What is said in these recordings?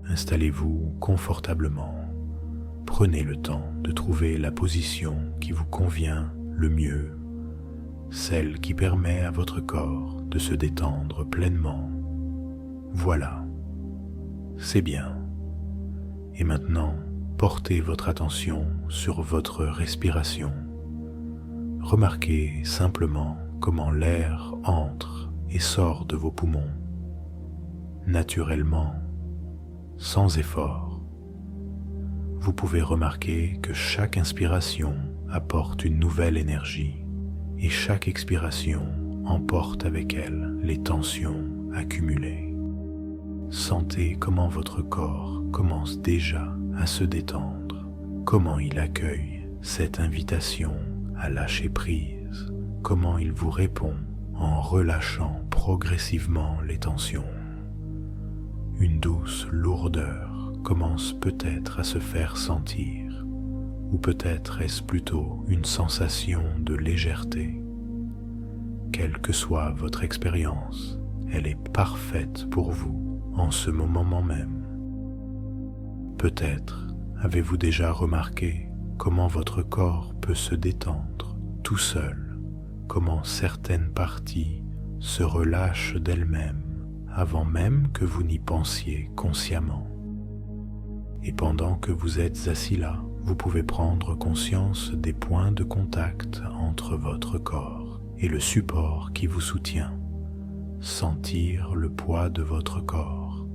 Installez-vous confortablement. Prenez le temps de trouver la position qui vous convient le mieux, celle qui permet à votre corps de se détendre pleinement. Voilà, c'est bien. Et maintenant, portez votre attention sur votre respiration. Remarquez simplement comment l'air entre et sort de vos poumons, naturellement, sans effort. Vous pouvez remarquer que chaque inspiration apporte une nouvelle énergie et chaque expiration emporte avec elle les tensions accumulées. Sentez comment votre corps commence déjà à se détendre, comment il accueille cette invitation à lâcher prise, comment il vous répond en relâchant progressivement les tensions. Une douce lourdeur commence peut-être à se faire sentir, ou peut-être est-ce plutôt une sensation de légèreté. Quelle que soit votre expérience, elle est parfaite pour vous en ce moment même. Peut-être avez-vous déjà remarqué comment votre corps peut se détendre tout seul, comment certaines parties se relâchent d'elles-mêmes avant même que vous n'y pensiez consciemment. Et pendant que vous êtes assis là, vous pouvez prendre conscience des points de contact entre votre corps et le support qui vous soutient. Sentir le poids de votre corps,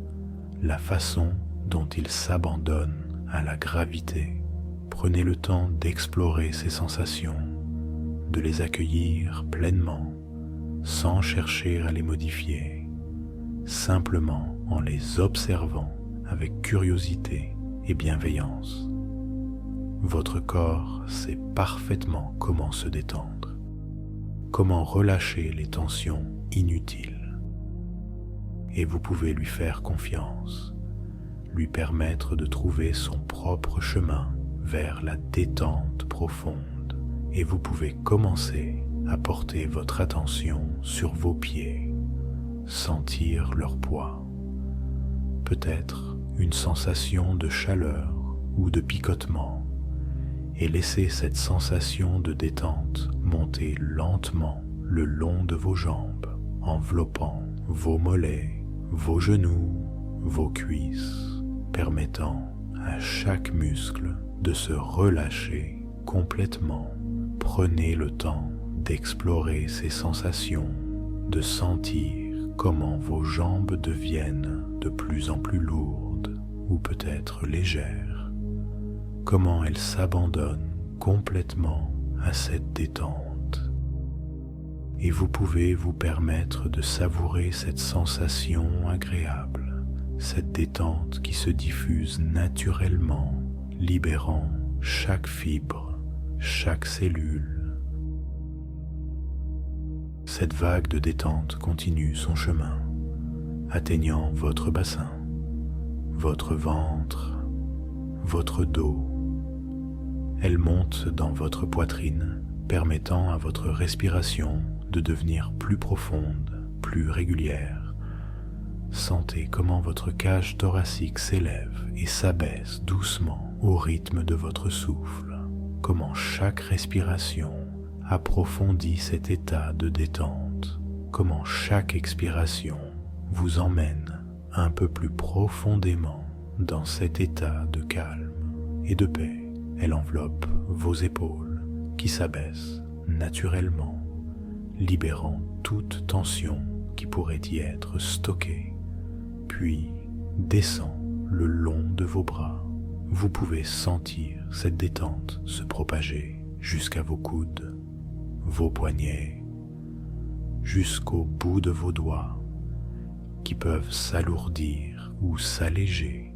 la façon dont il s'abandonne à la gravité. Prenez le temps d'explorer ces sensations, de les accueillir pleinement, sans chercher à les modifier, simplement en les observant avec curiosité et bienveillance. Votre corps sait parfaitement comment se détendre, comment relâcher les tensions inutiles. Et vous pouvez lui faire confiance, lui permettre de trouver son propre chemin vers la détente profonde. Et vous pouvez commencer à porter votre attention sur vos pieds, sentir leur poids, peut-être une sensation de chaleur ou de picotement, et laisser cette sensation de détente monter lentement le long de vos jambes, enveloppant vos mollets, vos genoux, vos cuisses, permettant à chaque muscle de se relâcher complètement. Prenez le temps d'explorer ces sensations, de sentir comment vos jambes deviennent de plus en plus lourdes ou peut-être légères, comment elles s'abandonnent complètement à cette détente. Et vous pouvez vous permettre de savourer cette sensation agréable, cette détente qui se diffuse naturellement, libérant chaque fibre, chaque cellule. Cette vague de détente continue son chemin, atteignant votre bassin, votre ventre, votre dos. Elle monte dans votre poitrine, permettant à votre respiration de devenir plus profonde, plus régulière. Sentez comment votre cage thoracique s'élève et s'abaisse doucement au rythme de votre souffle, comment chaque respiration approfondit cet état de détente, comment chaque expiration vous emmène un peu plus profondément dans cet état de calme et de paix. Elle enveloppe vos épaules qui s'abaissent naturellement, libérant toute tension qui pourrait y être stockée, puis descend le long de vos bras. Vous pouvez sentir cette détente se propager jusqu'à vos coudes, vos poignets, jusqu'au bout de vos doigts, qui peuvent s'alourdir ou s'alléger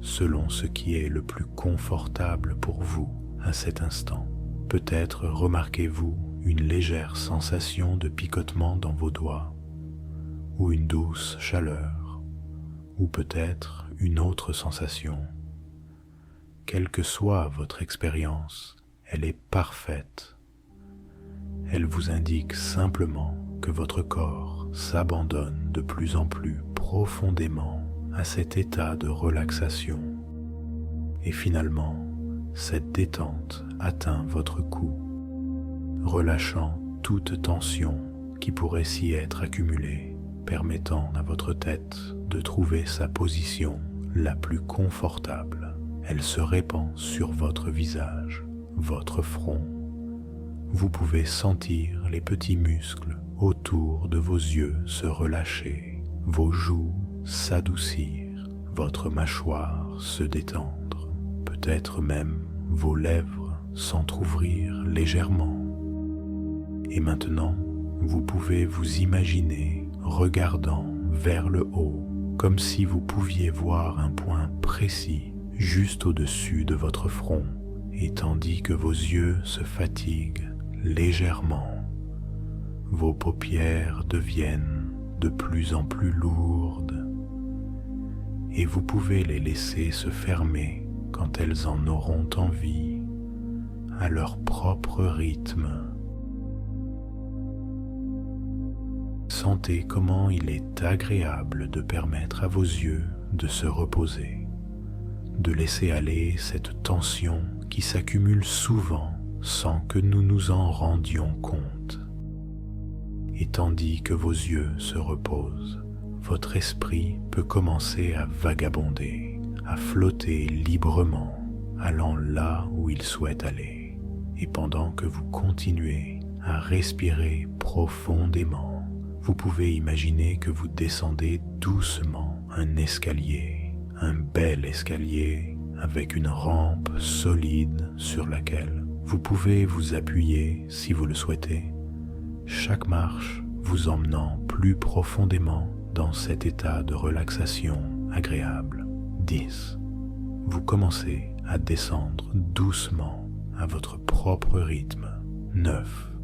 selon ce qui est le plus confortable pour vous à cet instant. Peut-être remarquez-vous une légère sensation de picotement dans vos doigts, ou une douce chaleur, ou peut-être une autre sensation. Quelle que soit votre expérience, elle est parfaite. Elle vous indique simplement que votre corps s'abandonne de plus en plus profondément à cet état de relaxation. Et finalement, cette détente atteint votre cou, relâchant toute tension qui pourrait s'y être accumulée, permettant à votre tête de trouver sa position la plus confortable. Elle se répand sur votre visage, votre front. Vous pouvez sentir les petits muscles autour de vos yeux se relâcher, vos joues s'adoucir, votre mâchoire se détendre, peut-être même vos lèvres s'entr'ouvrir légèrement. Et maintenant, vous pouvez vous imaginer regardant vers le haut, comme si vous pouviez voir un point précis juste au-dessus de votre front, et tandis que vos yeux se fatiguent légèrement, vos paupières deviennent de plus en plus lourdes, et vous pouvez les laisser se fermer quand elles en auront envie, à leur propre rythme. Sentez comment il est agréable de permettre à vos yeux de se reposer, de laisser aller cette tension qui s'accumule souvent sans que nous nous en rendions compte. Et tandis que vos yeux se reposent, votre esprit peut commencer à vagabonder, à flotter librement, allant là où il souhaite aller. Et pendant que vous continuez à respirer profondément, vous pouvez imaginer que vous descendez doucement un escalier, un bel escalier avec une rampe solide sur laquelle vous pouvez vous appuyer si vous le souhaitez, chaque marche vous emmenant plus profondément dans cet état de relaxation agréable. 10. Vous commencez à descendre doucement à votre propre rythme. 9.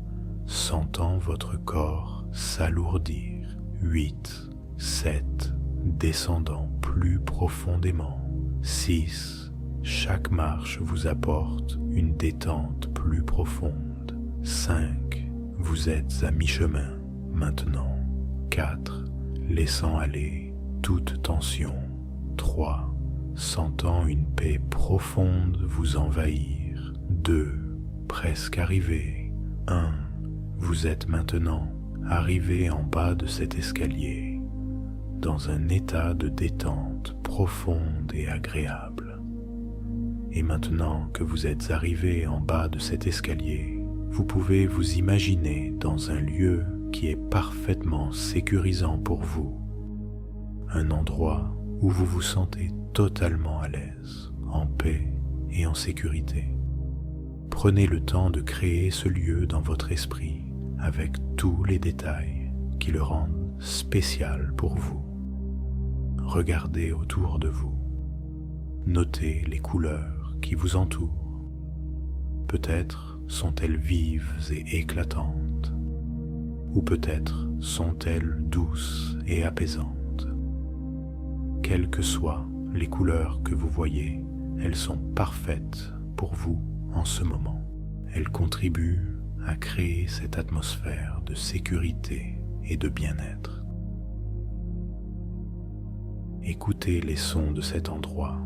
Sentant votre corps s'alourdir. 8. 7. Descendant plus profondément. 6. Chaque marche vous apporte une détente plus profonde. 5. Vous êtes à mi-chemin maintenant. 4. Laissant aller toute tension. 3. Sentant une paix profonde vous envahir. 2. Presque arrivé. 1. Vous êtes maintenant arrivé en bas de cet escalier, dans un état de détente profonde et agréable. Et maintenant que vous êtes arrivé en bas de cet escalier, vous pouvez vous imaginer dans un lieu qui est parfaitement sécurisant pour vous, un endroit où vous vous sentez totalement à l'aise, en paix et en sécurité. Prenez le temps de créer ce lieu dans votre esprit avec tous les détails qui le rendent spécial pour vous. Regardez autour de vous. Notez les couleurs qui vous entourent. Peut-être sont-elles vives et éclatantes, ou peut-être sont-elles douces et apaisantes. Quelles que soient les couleurs que vous voyez, elles sont parfaites pour vous en ce moment. Elles contribuent à créer cette atmosphère de sécurité et de bien-être. Écoutez les sons de cet endroit,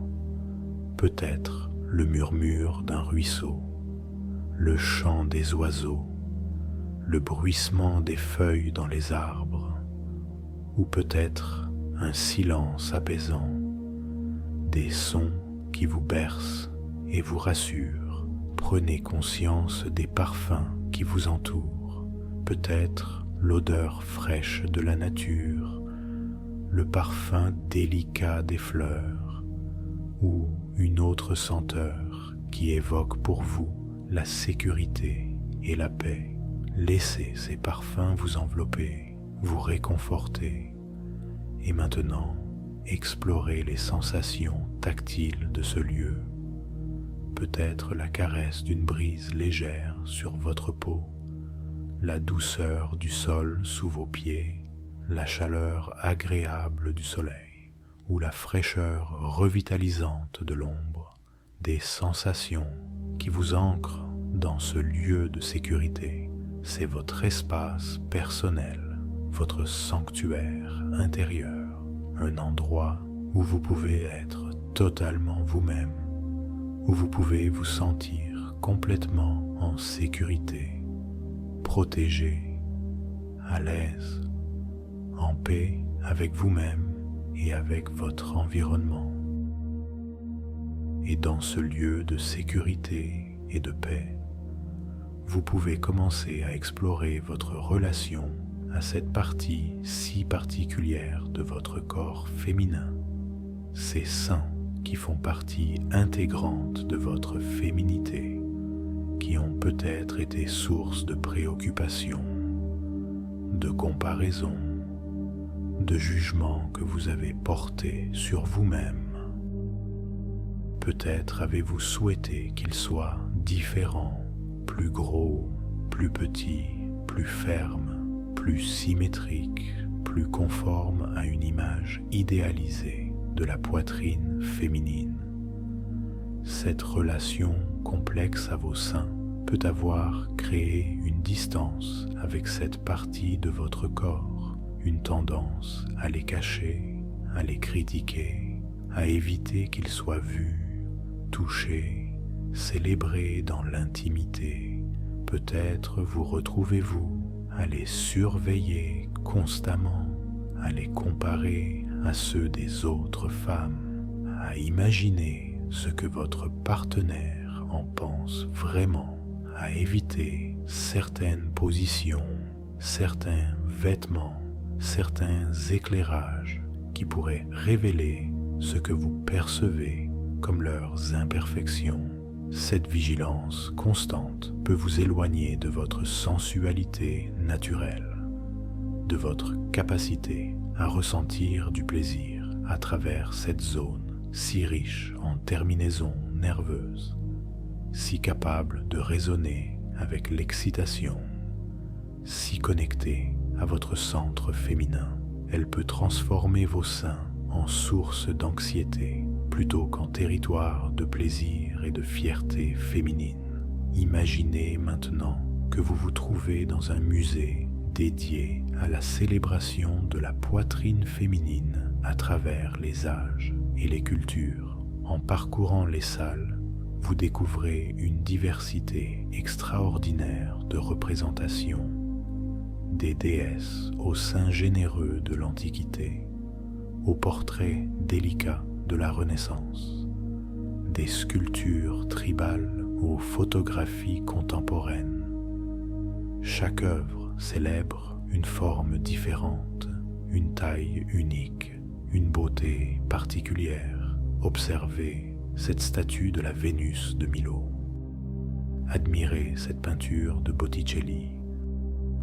peut-être le murmure d'un ruisseau, le chant des oiseaux, le bruissement des feuilles dans les arbres, ou peut-être un silence apaisant, des sons qui vous bercent et vous rassurent. Prenez conscience des parfums qui vous entourent, peut-être l'odeur fraîche de la nature, le parfum délicat des fleurs, ou une autre senteur qui évoque pour vous la sécurité et la paix. Laissez ces parfums vous envelopper, vous réconforter, et maintenant explorez les sensations tactiles de ce lieu. Peut-être la caresse d'une brise légère sur votre peau, la douceur du sol sous vos pieds, la chaleur agréable du soleil ou la fraîcheur revitalisante de l'ombre, des sensations qui vous ancrent dans ce lieu de sécurité. C'est votre espace personnel, votre sanctuaire intérieur, un endroit où vous pouvez être totalement vous-même, où vous pouvez vous sentir complètement en sécurité, protégé, à l'aise, en paix avec vous-même et avec votre environnement. Et dans ce lieu de sécurité et de paix, vous pouvez commencer à explorer votre relation à cette partie si particulière de votre corps féminin, ces seins qui font partie intégrante de votre féminité, qui ont peut-être été source de préoccupation, de comparaison, de jugement que vous avez porté sur vous-même. Peut-être avez-vous souhaité qu'ils soient différents, plus gros, plus petits, plus fermes, plus symétriques, plus conformes à une image idéalisée de la poitrine féminine. Cette relation complexe à vos seins peut avoir créé une distance avec cette partie de votre corps, une tendance à les cacher, à les critiquer, à éviter qu'ils soient vus, touchés, célébrés dans l'intimité. Peut-être vous retrouvez-vous à les surveiller constamment, à les comparer à ceux des autres femmes, à imaginer ce que votre partenaire en pense vraiment, à éviter certaines positions, certains vêtements, certains éclairages qui pourraient révéler ce que vous percevez comme leurs imperfections. Cette vigilance constante peut vous éloigner de votre sensualité naturelle, de votre capacité à ressentir du plaisir à travers cette zone si riche en terminaisons nerveuses, si capable de résonner avec l'excitation, si connectée à votre centre féminin. Elle peut transformer vos seins en source d'anxiété plutôt qu'en territoire de plaisir et de fierté féminine. Imaginez maintenant que vous vous trouvez dans un musée dédié à la célébration de la poitrine féminine à travers les âges et les cultures. En parcourant les salles, vous découvrez une diversité extraordinaire de représentations, des déesses aux seins généreux de l'Antiquité, aux portraits délicats de la Renaissance, des sculptures tribales aux photographies contemporaines. Chaque œuvre célèbre une forme différente, une taille unique, une beauté particulière. Observez cette statue de la Vénus de Milo. Admirez cette peinture de Botticelli.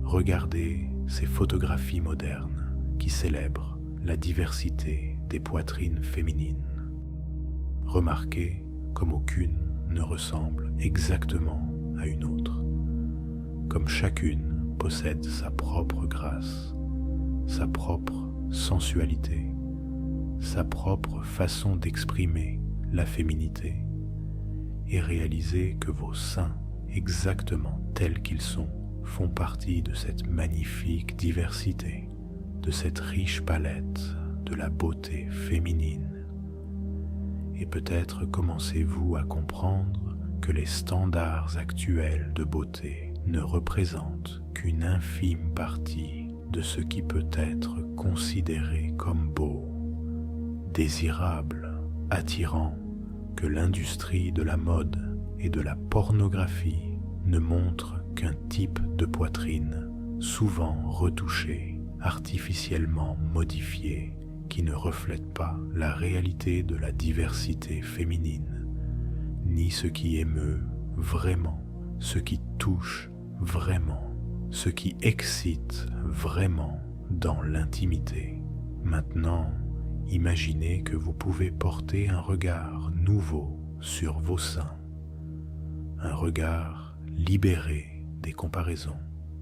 Regardez ces photographies modernes qui célèbrent la diversité des poitrines féminines. Remarquez comme aucune ne ressemble exactement à une autre, comme chacune possède sa propre grâce, sa propre sensualité, sa propre façon d'exprimer la féminité, et réalisez que vos seins, exactement tels qu'ils sont, font partie de cette magnifique diversité, de cette riche palette de la beauté féminine. Et peut-être commencez-vous à comprendre que les standards actuels de beauté ne représentent qu'une infime partie de ce qui peut être considéré comme beau, désirable, attirant, que l'industrie de la mode et de la pornographie ne montre qu'un type de poitrine, souvent retouché, artificiellement modifié, qui ne reflète pas la réalité de la diversité féminine, ni ce qui émeut vraiment, ce qui touche vraiment, ce qui excite vraiment dans l'intimité. Maintenant, imaginez que vous pouvez porter un regard nouveau sur vos seins, un regard libéré des comparaisons,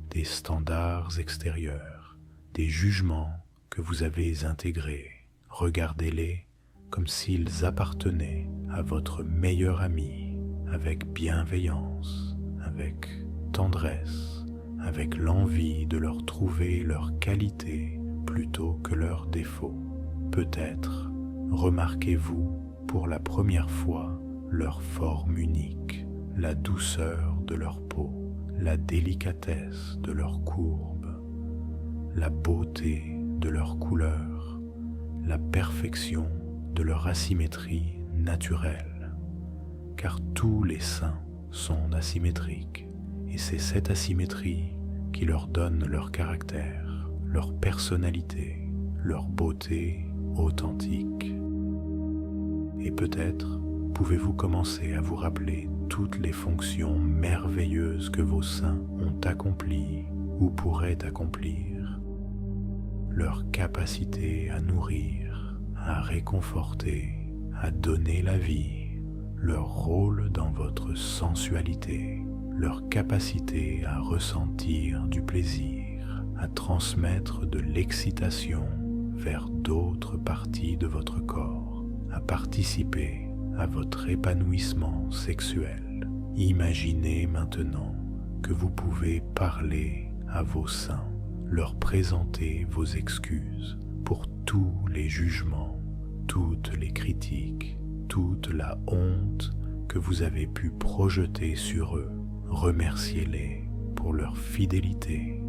des standards extérieurs, des jugements que vous avez intégrés. Regardez-les comme s'ils appartenaient à votre meilleur ami, avec bienveillance, avec tendresse, avec l'envie de leur trouver leurs qualités plutôt que leurs défauts. Peut-être remarquez-vous pour la première fois leur forme unique, la douceur de leur peau, la délicatesse de leurs courbes, la beauté de leurs couleurs, la perfection de leur asymétrie naturelle, car tous les saints sont asymétriques, et c'est cette asymétrie qui leur donne leur caractère, leur personnalité, leur beauté authentique. Et peut-être pouvez-vous commencer à vous rappeler toutes les fonctions merveilleuses que vos saints ont accomplies ou pourraient accomplir, leur capacité à nourrir, à réconforter, à donner la vie, leur rôle dans votre sensualité, leur capacité à ressentir du plaisir, à transmettre de l'excitation vers d'autres parties de votre corps, à participer à votre épanouissement sexuel. Imaginez maintenant que vous pouvez parler à vos saints, leur présenter vos excuses pour tous les jugements, toutes les critiques, toute la honte que vous avez pu projeter sur eux. Remerciez-les pour leur fidélité,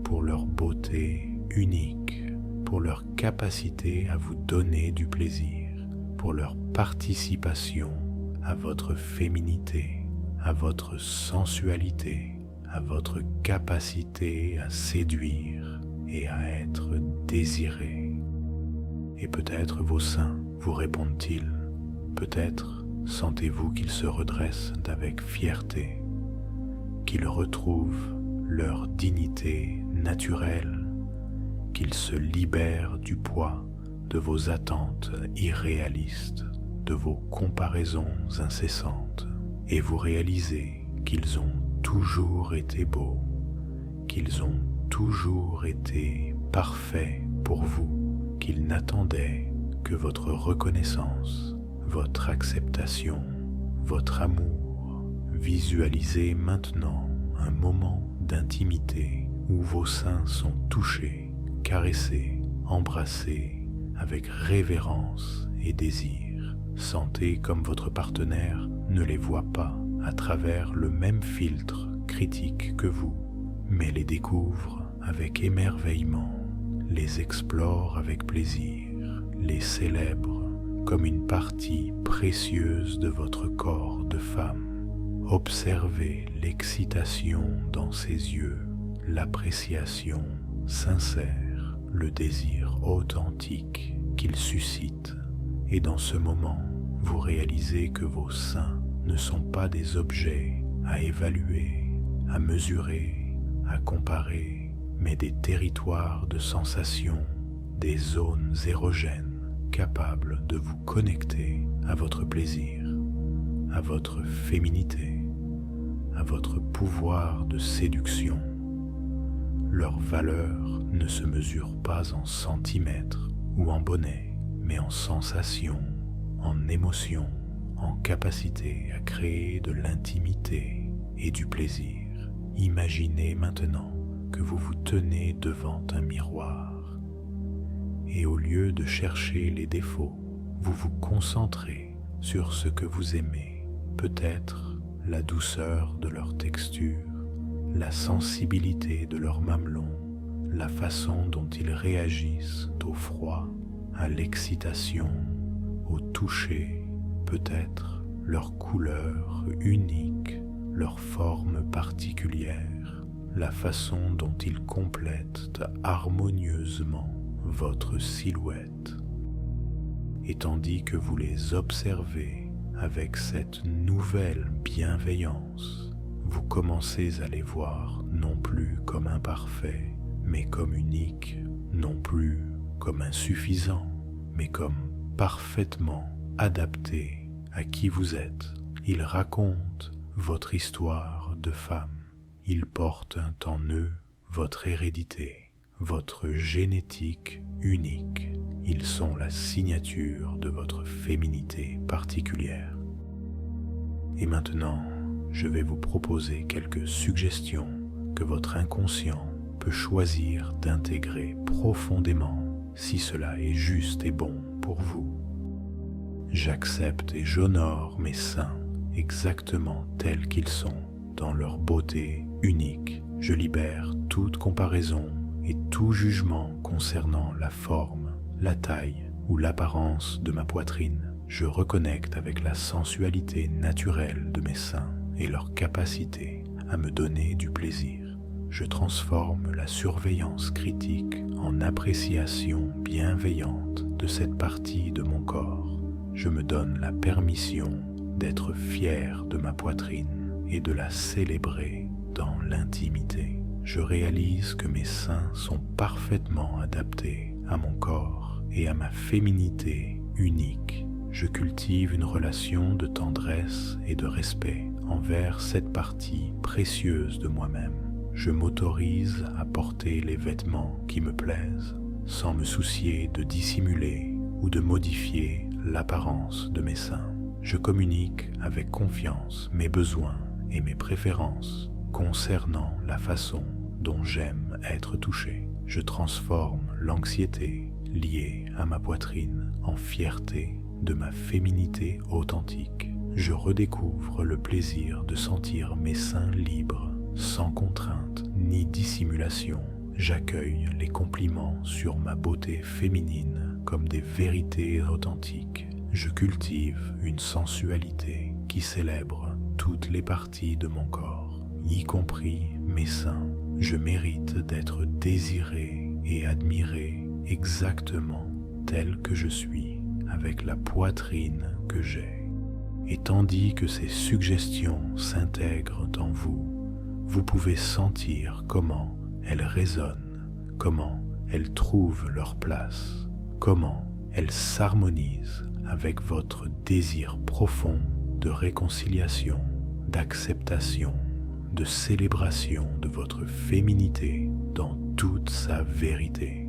pour leur beauté unique, pour leur capacité à vous donner du plaisir, pour leur participation à votre féminité, à votre sensualité, à votre capacité à séduire et à être désiré. Et peut-être vos saints vous répondent-ils, peut-être sentez-vous qu'ils se redressent avec fierté, qu'ils retrouvent leur dignité naturelle, qu'ils se libèrent du poids de vos attentes irréalistes, de vos comparaisons incessantes, et vous réalisez qu'ils ont toujours été beaux, qu'ils ont toujours été parfaits pour vous, qu'ils n'attendaient que votre reconnaissance, votre acceptation, votre amour. Visualisez maintenant un moment d'intimité où vos seins sont touchés, caressés, embrassés avec révérence et désir. Sentez comme votre partenaire ne les voit pas à travers le même filtre critique que vous, mais les découvre avec émerveillement, les explore avec plaisir, les célèbre comme une partie précieuse de votre corps de femme. Observez l'excitation dans ses yeux, l'appréciation sincère, le désir authentique qu'il suscite. Et dans ce moment, vous réalisez que vos seins ne sont pas des objets à évaluer, à mesurer, à comparer, mais des territoires de sensations, des zones érogènes capables de vous connecter à votre plaisir, à votre féminité, à votre pouvoir de séduction. Leur valeur ne se mesure pas en centimètres ou en bonnets, mais en sensations, en émotions, en capacité à créer de l'intimité et du plaisir. Imaginez maintenant que vous vous tenez devant un miroir et au lieu de chercher les défauts, vous vous concentrez sur ce que vous aimez, peut-être la douceur de leur texture, la sensibilité de leurs mamelons, la façon dont ils réagissent au froid, à l'excitation, au toucher, peut-être leur couleur unique, leur forme particulière, la façon dont ils complètent harmonieusement votre silhouette. Et tandis que vous les observez avec cette nouvelle bienveillance, vous commencez à les voir non plus comme imparfaits, mais comme uniques, non plus comme insuffisants, mais comme parfaitement adaptés à qui vous êtes. Ils racontent votre histoire de femme. Ils portent en eux votre hérédité, votre génétique unique. Ils sont la signature de votre féminité particulière. Et maintenant, je vais vous proposer quelques suggestions que votre inconscient peut choisir d'intégrer profondément si cela est juste et bon pour vous. J'accepte et j'honore mes seins exactement tels qu'ils sont, dans leur beauté unique. Je libère toute comparaison et tout jugement concernant la forme, la taille ou l'apparence de ma poitrine. Je reconnecte avec la sensualité naturelle de mes seins et leur capacité à me donner du plaisir. Je transforme la surveillance critique en appréciation bienveillante de cette partie de mon corps. Je me donne la permission d'être fier de ma poitrine et de la célébrer dans l'intimité. Je réalise que mes seins sont parfaitement adaptés à mon corps et à ma féminité unique. Je cultive une relation de tendresse et de respect envers cette partie précieuse de moi-même. Je m'autorise à porter les vêtements qui me plaisent, sans me soucier de dissimuler ou de modifier l'apparence de mes seins. Je communique avec confiance mes besoins et mes préférences concernant la façon dont j'aime être touché. Je transforme l'anxiété liée à ma poitrine en fierté de ma féminité authentique. Je redécouvre le plaisir de sentir mes seins libres, sans contrainte ni dissimulation. J'accueille les compliments sur ma beauté féminine comme des vérités authentiques. Je cultive une sensualité qui célèbre toutes les parties de mon corps, y compris mes seins. Je mérite d'être désiré et admiré exactement tel que je suis, avec la poitrine que j'ai. Et tandis que ces suggestions s'intègrent en vous, vous pouvez sentir comment elles résonnent, comment elles trouvent leur place, comment elles s'harmonisent avec votre désir profond de réconciliation, d'acceptation, de célébration de votre féminité dans toute sa vérité.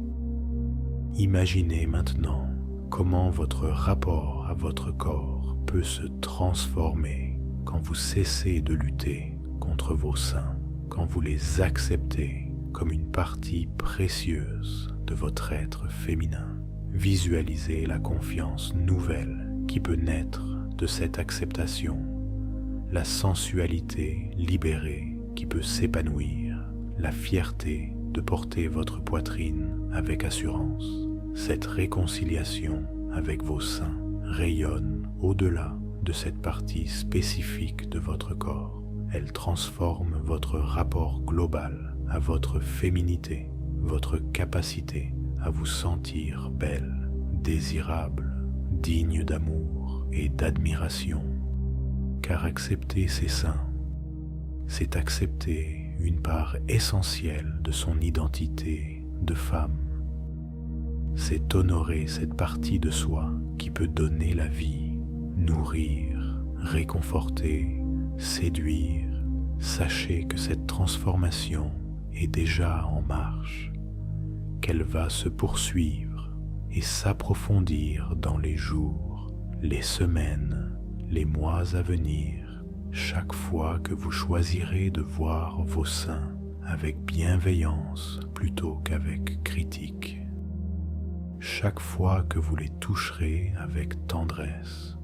Imaginez maintenant comment votre rapport à votre corps peut se transformer quand vous cessez de lutter contre vos seins, quand vous les acceptez comme une partie précieuse de votre être féminin. Visualisez la confiance nouvelle qui peut naître de cette acceptation, la sensualité libérée qui peut s'épanouir, la fierté de porter votre poitrine avec assurance. Cette réconciliation avec vos seins rayonne au-delà de cette partie spécifique de votre corps. Elle transforme votre rapport global à votre féminité, votre capacité à vous sentir belle, désirable, digne d'amour et d'admiration. Car accepter ses seins, c'est accepter une part essentielle de son identité de femme. C'est honorer cette partie de soi qui peut donner la vie, nourrir, réconforter, séduire. Sachez que cette transformation est déjà en marche, qu'elle va se poursuivre et s'approfondir dans les jours, les semaines, les mois à venir, chaque fois que vous choisirez de voir vos seins avec bienveillance plutôt qu'avec critique, chaque fois que vous les toucherez avec tendresse,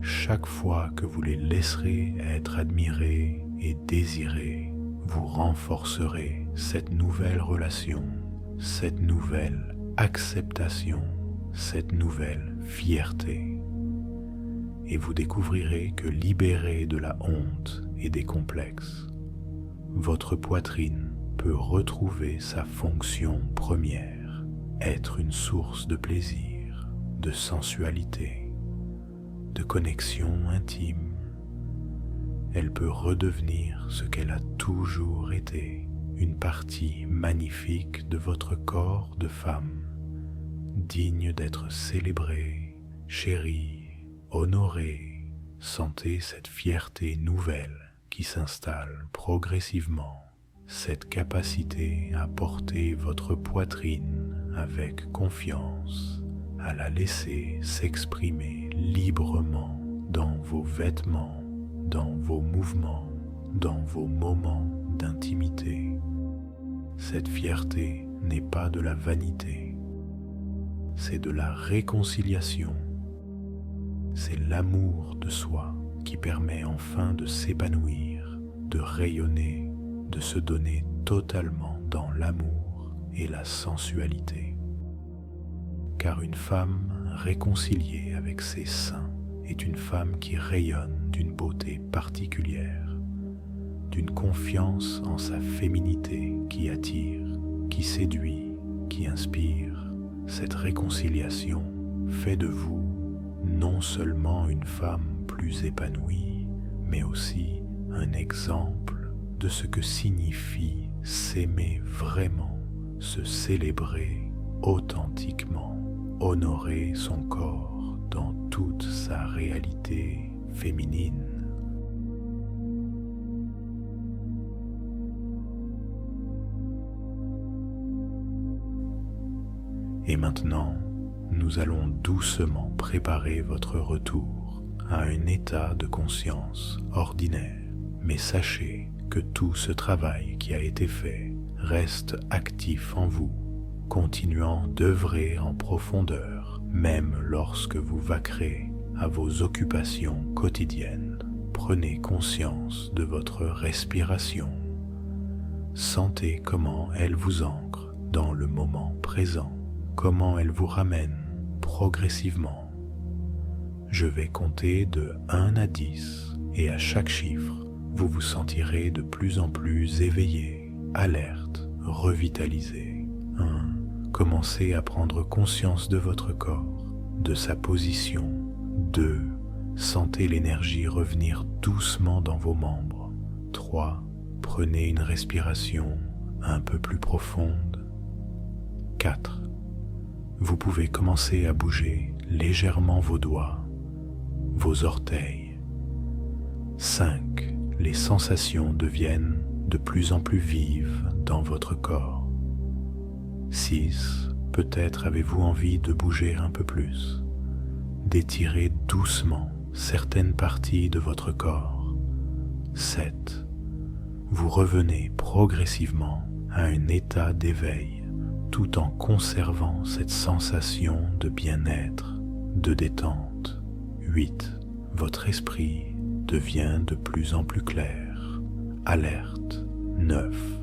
chaque fois que vous les laisserez être admirés et désirés, vous renforcerez cette nouvelle relation, cette nouvelle acceptation, cette nouvelle fierté. Et vous découvrirez que libéré de la honte et des complexes, votre poitrine peut retrouver sa fonction première, être une source de plaisir, de sensualité, de connexion intime. Elle peut redevenir ce qu'elle a toujours été, une partie magnifique de votre corps de femme, digne d'être célébrée, chérie, honorée. Sentez cette fierté nouvelle qui s'installe progressivement, cette capacité à porter votre poitrine avec confiance, à la laisser s'exprimer librement dans vos vêtements, dans vos mouvements, dans vos moments d'intimité. Cette fierté n'est pas de la vanité, c'est de la réconciliation. C'est l'amour de soi qui permet enfin de s'épanouir, de rayonner, de se donner totalement dans l'amour et la sensualité. Car une femme réconciliée avec ses seins est une femme qui rayonne d'une beauté particulière, d'une confiance en sa féminité qui attire, qui séduit, qui inspire. Cette réconciliation fait de vous non seulement une femme plus épanouie, mais aussi un exemple de ce que signifie s'aimer vraiment, se célébrer authentiquement, honorer son corps dans toute sa réalité féminine. Et maintenant, nous allons doucement préparer votre retour à un état de conscience ordinaire. Mais sachez que tout ce travail qui a été fait reste actif en vous, continuant d'œuvrer en profondeur, même lorsque vous vaquerez à vos occupations quotidiennes. Prenez conscience de votre respiration. Sentez comment elle vous ancre dans le moment présent, comment elle vous ramène progressivement. Je vais compter de 1 à 10 et à chaque chiffre, vous vous sentirez de plus en plus éveillé, alerte, revitalisé. 1. Commencez à prendre conscience de votre corps, de sa position. 2. Sentez l'énergie revenir doucement dans vos membres. 3. Prenez une respiration un peu plus profonde. 4. Vous pouvez commencer à bouger légèrement vos doigts, vos orteils. 5. Les sensations deviennent de plus en plus vives dans votre corps. 6. Peut-être avez-vous envie de bouger un peu plus, d'étirer doucement certaines parties de votre corps. 7. Vous revenez progressivement à un état d'éveil tout en conservant cette sensation de bien-être, de détente. 8. Votre esprit devient de plus en plus clair, alerte. 9.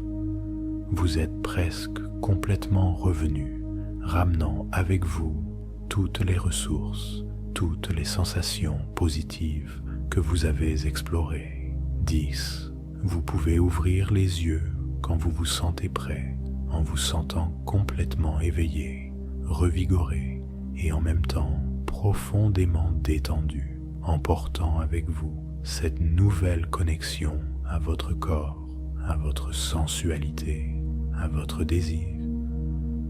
Vous êtes presque complètement revenu, ramenant avec vous toutes les ressources, toutes les sensations positives que vous avez explorées. 10. Vous pouvez ouvrir les yeux quand vous vous sentez prêt, en vous sentant complètement éveillé, revigoré et en même temps profondément détendu, emportant avec vous cette nouvelle connexion à votre corps, à votre sensualité, à votre désir.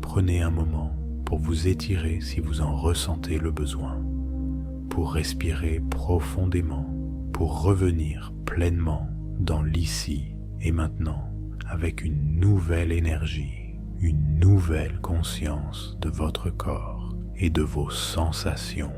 Prenez un moment pour vous étirer si vous en ressentez le besoin, pour respirer profondément, pour revenir pleinement dans l'ici et maintenant avec une nouvelle énergie, une nouvelle conscience de votre corps et de vos sensations.